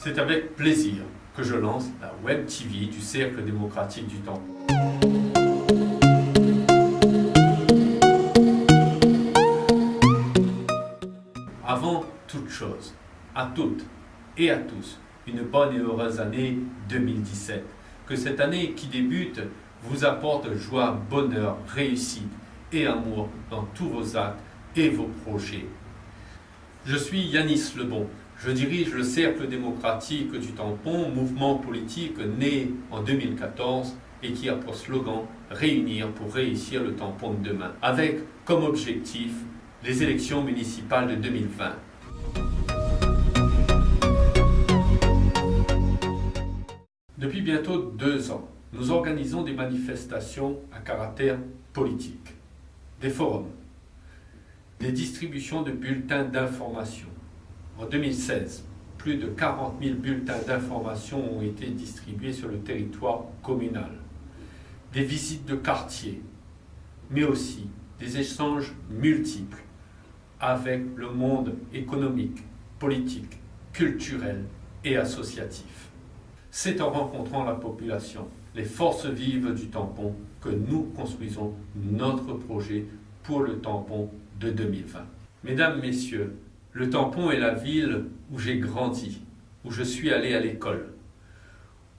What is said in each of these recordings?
C'est avec plaisir que je lance la Web TV du Cercle démocratique du Tampon. Avant toute chose, à toutes et à tous, une bonne et heureuse année 2017. Que cette année qui débute vous apporte joie, bonheur, réussite et amour dans tous vos actes et vos projets. Je suis Yanis Lebon. Je dirige le Cercle démocratique du Tampon, mouvement politique né en 2014 et qui a pour slogan « Réunir pour réussir le tampon de demain », avec comme objectif les élections municipales de 2020. Depuis bientôt 2 ans, nous organisons des manifestations à caractère politique, des forums, des distributions de bulletins d'information. En 2016, plus de 40 000 bulletins d'information ont été distribués sur le territoire communal. Des visites de quartier, mais aussi des échanges multiples avec le monde économique, politique, culturel et associatif. C'est en rencontrant la population, les forces vives du tampon, que nous construisons notre projet pour le tampon de 2020. Mesdames, Messieurs, le tampon est la ville où j'ai grandi, où je suis allé à l'école,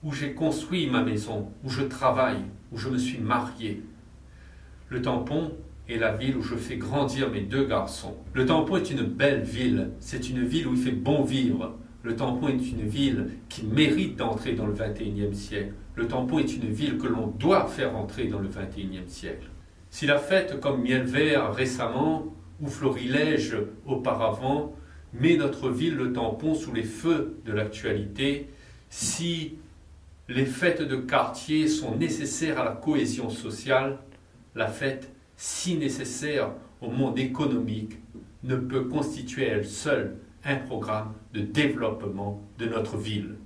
où j'ai construit ma maison, où je travaille, où je me suis marié. Le tampon est la ville où je fais grandir mes 2 garçons. Le tampon est une belle ville, c'est une ville où il fait bon vivre. Le tampon est une ville qui mérite d'entrer dans le 21e siècle. Le tampon est une ville que l'on doit faire entrer dans le 21e siècle. S'il a fait comme Miel Vert récemment, ou Florilège auparavant, met notre ville, le tampon, sous les feux de l'actualité, si les fêtes de quartier sont nécessaires à la cohésion sociale, la fête si nécessaire au monde économique ne peut constituer elle seule un programme de développement de notre ville.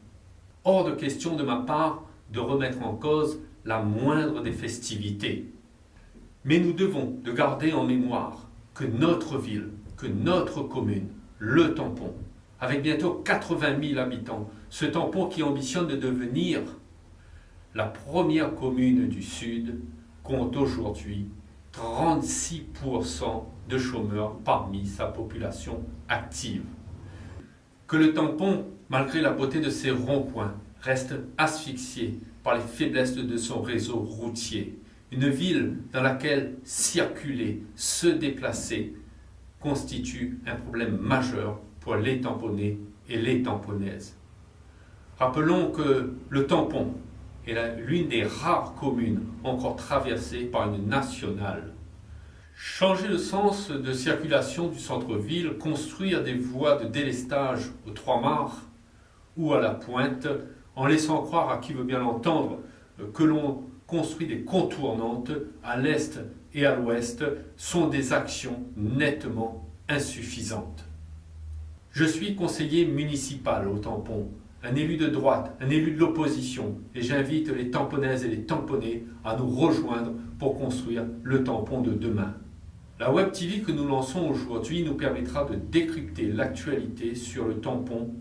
Hors de question de ma part de remettre en cause la moindre des festivités. Mais nous devons de garder en mémoire que notre ville, que notre commune, le tampon, avec bientôt 80 000 habitants, ce tampon qui ambitionne de devenir la première commune du Sud, compte aujourd'hui 36% de chômeurs parmi sa population active. Que le tampon, malgré la beauté de ses ronds-points, reste asphyxié par les faiblesses de son réseau routier. Une ville dans laquelle circuler, se déplacer, constitue un problème majeur pour les tamponnais et les tamponnaises. Rappelons que le tampon est l'une des rares communes encore traversées par une nationale. Changer le sens de circulation du centre-ville, construire des voies de délestage aux 3 mares ou à la Pointe, en laissant croire à qui veut bien l'entendre que l'on construit des contournantes à l'est et à l'ouest, sont des actions nettement insuffisantes. Je suis conseiller municipal au tampon, un élu de droite, un élu de l'opposition, et j'invite les tamponnaises et les tamponnais à nous rejoindre pour construire le tampon de demain. La Web TV que nous lançons aujourd'hui nous permettra de décrypter l'actualité sur le tampon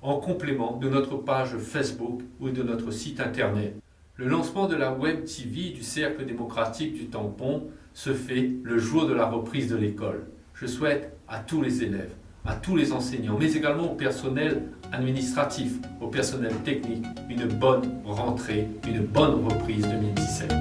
en complément de notre page Facebook ou de notre site internet. Le lancement de la Web TV du Cercle démocratique du Tampon se fait le jour de la reprise de l'école. Je souhaite à tous les élèves, à tous les enseignants, mais également au personnel administratif, au personnel technique, une bonne rentrée, une bonne reprise 2017.